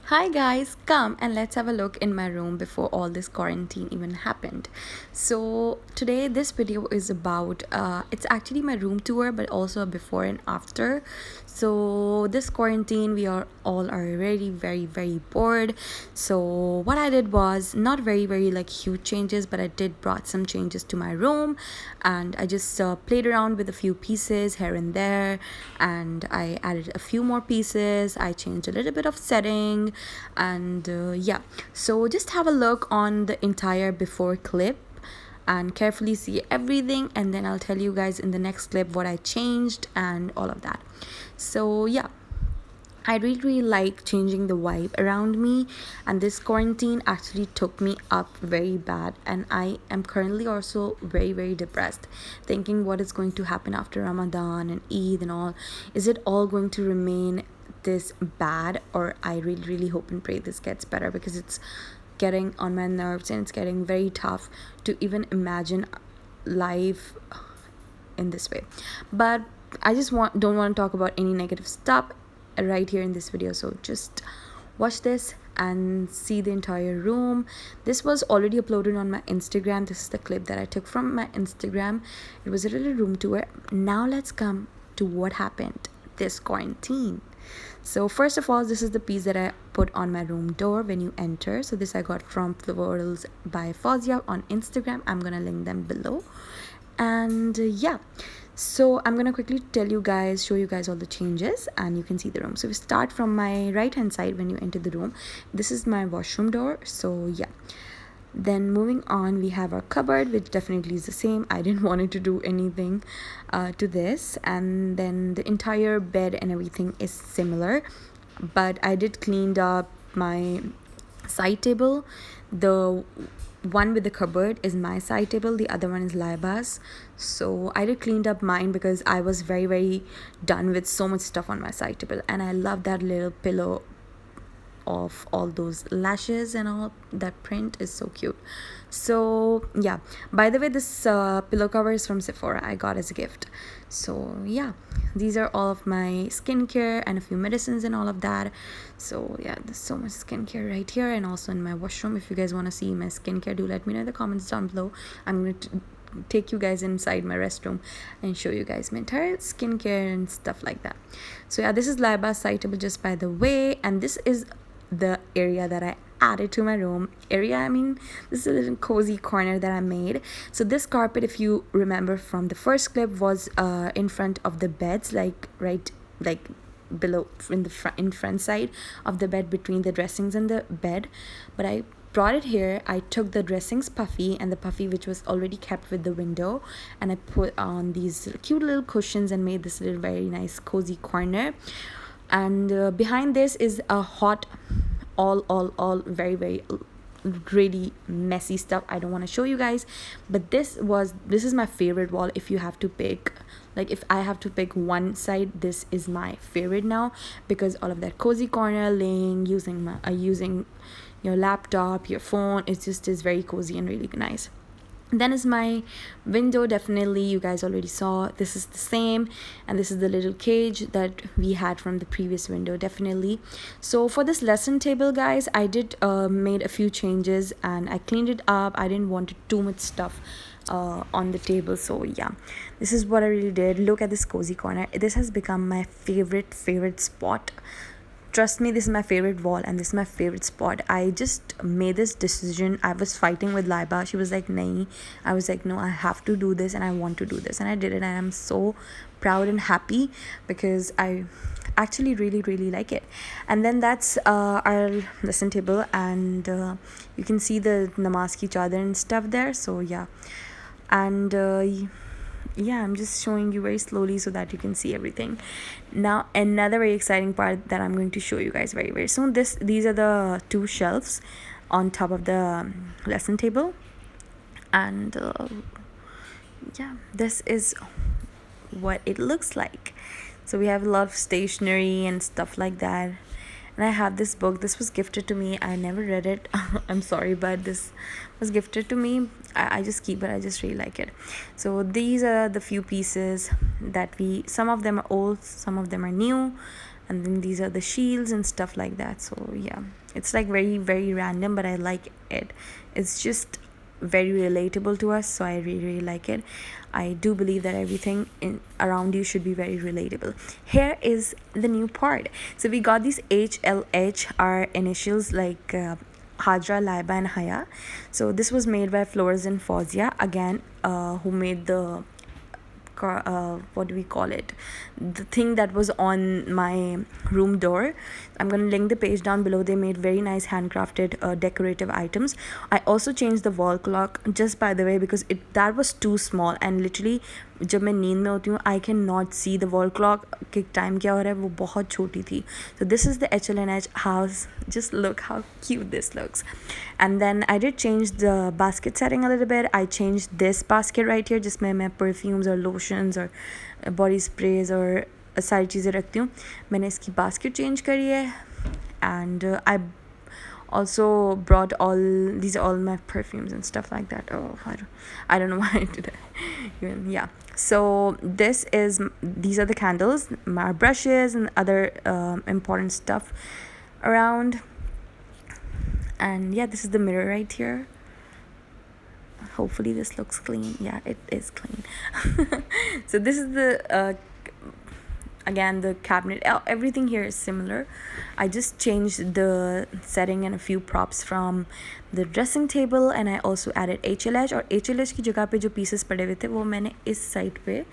Hi guys, come and let's have a look in my room before all this quarantine even happened. So today this video is about it's actually my room tour but also a before and after. So this quarantine we are all already very bored. So what I did was not very like huge changes, but I did brought some changes to my room, and I just played around with a few pieces here and there, and I added a few more pieces. I changed a little bit of setting, and yeah, so just have a look on the entire before clip and carefully see everything, and then I'll tell you guys in the next clip what I changed and all of that. So yeah, I really like changing the vibe around me, and this quarantine actually took me up very bad, and I am currently also very depressed, thinking what is going to happen after Ramadan and Eid and all. Is it all going to remain this bad, or I really hope and pray this gets better, because it's getting on my nerves and it's getting very tough to even imagine life in this way. But I just don't want to talk about any negative stuff right here in this video, so just watch this and see the entire room. This was already uploaded on my Instagram. This is the clip that I took from my Instagram. It was a little room tour. Now let's come to what happened this quarantine. So first of all, this is the piece that I put on my room door when you enter. So this I got from Florals by Fazia on Instagram. I'm gonna link them below. And yeah, so I'm gonna quickly show you guys all the changes, and you can see the room. So we start from my right hand side. When you enter the room, this is my washroom door. So yeah, then moving on, we have our cupboard, which definitely is the same. I didn't want it to do anything to this. And then the entire bed and everything is similar, but I did cleaned up my side table. The one with the cupboard is my side table, the other one is Laiba's. So I did cleaned up mine because I was very done with so much stuff on my side table, and I love that little pillow of all those lashes and all. That print is so cute. So yeah, by the way, this pillow cover is from Sephora. I got as a gift. So yeah, these are all of my skincare and a few medicines and all of that. So yeah, there's so much skincare right here, and also in my washroom. If you guys want to see my skincare, do let me know in the comments down below. I'm going to take you guys inside my restroom and show you guys my entire skincare and stuff like that. So yeah, this is Laiba's side table, just by the way, and this is the area that I added to my room. I mean, this is a little cozy corner that I made. So this carpet, if you remember from the first clip, was in front of the beds, like below, in front side of the bed, between the dressings and the bed. But I brought it here. I took the dressings puffy and the puffy which was already kept with the window, and I put on these cute little cushions and made this little very nice cozy corner. And behind this is a hot, all very really messy stuff. I don't want to show you guys, but this is my favorite wall. If you have to pick, like, if I have to pick one side, this is my favorite now, because all of that cozy corner, laying, using your laptop, your phone, it just is very cozy and really nice. Then is my window. Definitely you guys already saw, this is the same, and this is the little cage that we had from the previous window. Definitely. So for this lesson table, guys, I did made a few changes and I cleaned it up. I didn't want too much stuff on the table. So yeah, this is what I really did. Look at this cozy corner. This has become my favorite spot. Trust me, this is my favorite wall and this is my favorite spot. I just made this decision. I was fighting with Laiba. She was like, nahi. I was like, no, I have to do this and I want to do this, and I did it, and I'm so proud and happy because I actually really like it. And then that's our lesson table, and you can see the namaz ki chadar and stuff there. So yeah, and yeah, I'm just showing you very slowly so that you can see everything. Now another very exciting part that I'm going to show you guys very soon. These are the two shelves on top of the lesson table, and yeah, this is what it looks like. So we have a lot of stationery and stuff like that. And I have this book. This was gifted to me. I never read it. I'm sorry, but this was gifted to me. I just keep it. I just really like it. So these are the few pieces that some of them are old, some of them are new, and then these are the shields and stuff like that. So yeah, it's like very very random, but I like it. It's just very relatable to us, so I really really like it. I do believe that everything in around you should be very relatable. Here is the new part. So we got these HLH, our initials, like Hajra, Laiba and Haya. So this was made by Flores and Fozia again, who made the what do we call it, the thing that was on my room door. I'm gonna link the page down below. They made very nice handcrafted decorative items. I also changed the wall clock, just by the way, because that was too small, and literally जब मैं नींद में होती हूँ I cannot see the wall clock कि time क्या हो रहा है, वो बहुत छोटी थी. So this is the HLNH house. Just look how cute this looks. And then I did change the basket setting a little bit. I changed this basket right here जिसमें मैं perfumes और lotions और body sprays और सारी चीज़ें रखती हूँ. मैंने इसकी basket change करी है. And I also brought these are all my perfumes and stuff like that. I don't know why I did it. Even, yeah. So these are the candles, my brushes and other important stuff around. And yeah, this is the mirror right here. Hopefully this looks clean. Yeah, it is clean. So this is the again the cabinet. Everything here is similar. I just changed the setting and a few props from the dressing table, and I also added HLH. और HLH की जगह पे जो pieces पड़े हुए थे वो मैंने इस side पे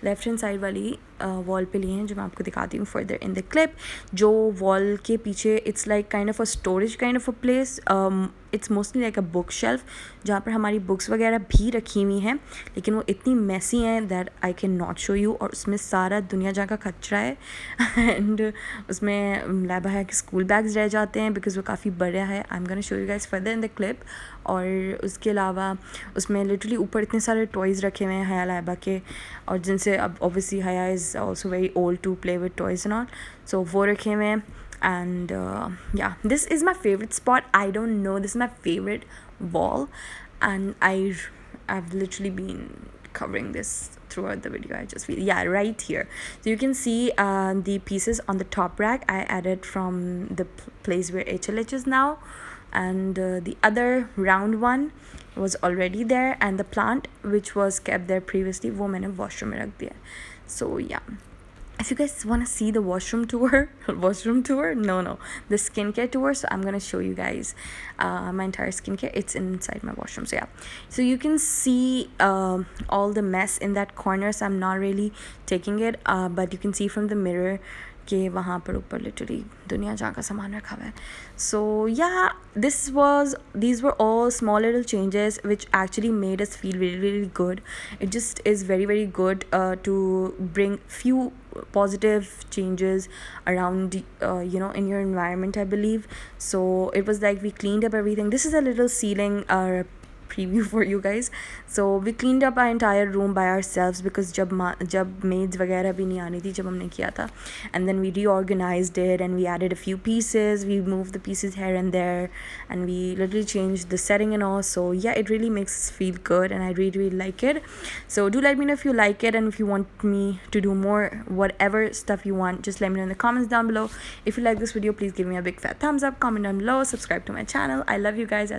लेफ्ट हैंड साइड वाली वॉल पे लिए हैं, जो मैं आपको दिखाती हूँ फर्दर इन द क्लिप. जो वॉल के पीछे it's like kind of a storage kind of a place. It's mostly like a book shelf जहाँ पर हमारी बुक्स वगैरह भी रखी हुई हैं, लेकिन वो इतनी मैसी हैं that I can not show you. और उसमें सारा दुनिया जहाँ का कचरा है एंड उसमें लैबा है कि स्कूल बैग्स रह जाते हैं बिकॉज वो काफ़ी बड़ा है. I am gonna show you guys further in the clip. और उसके अलावा उसमें लिटरली ऊपर इतने सारे टॉयज़ रखे हुए हैं हया लैबा के, और जिनसे अब obviously Haya is also very old to play with toys and all. So वो रखे हुए हैं. And yeah, this is my favorite spot. I don't know, this is my favorite wall, and I've literally been covering this throughout the video. I just feel, yeah, right here. So you can see the pieces on the top rack I added from the place where HLH is now, and the other round one was already there, and the plant which was kept there previously वो मैंने washroom में रख दिया. So yeah, if you guys want to see the washroom tour, the skincare tour, so I'm gonna show you guys my entire skincare. It's inside my washroom. So yeah, so you can see all the mess in that corner, so I'm not really taking it, but you can see from the mirror कि वहाँ पर ऊपर literally दुनिया जहाँ का सामान रखा हुआ है. So yeah, these were all small little changes which actually made us feel really really good. It just is very very good to bring few positive changes around in your environment, I believe. So it was like we cleaned up everything. This is a little ceiling preview for you guys. So we cleaned up our entire room by ourselves because जब maids वगैरह भी नहीं आनी थी जब हमने किया था. And then we reorganized it and we added a few pieces. We moved the pieces here and there, and we literally changed the setting and all. So yeah, it really makes us feel good, and I really really like it. So do let me know if you like it, and if you want me to do more whatever stuff you want, just let me know in the comments down below. If you like this video, please give me a big fat thumbs up, comment down below, subscribe to my channel. I love you guys.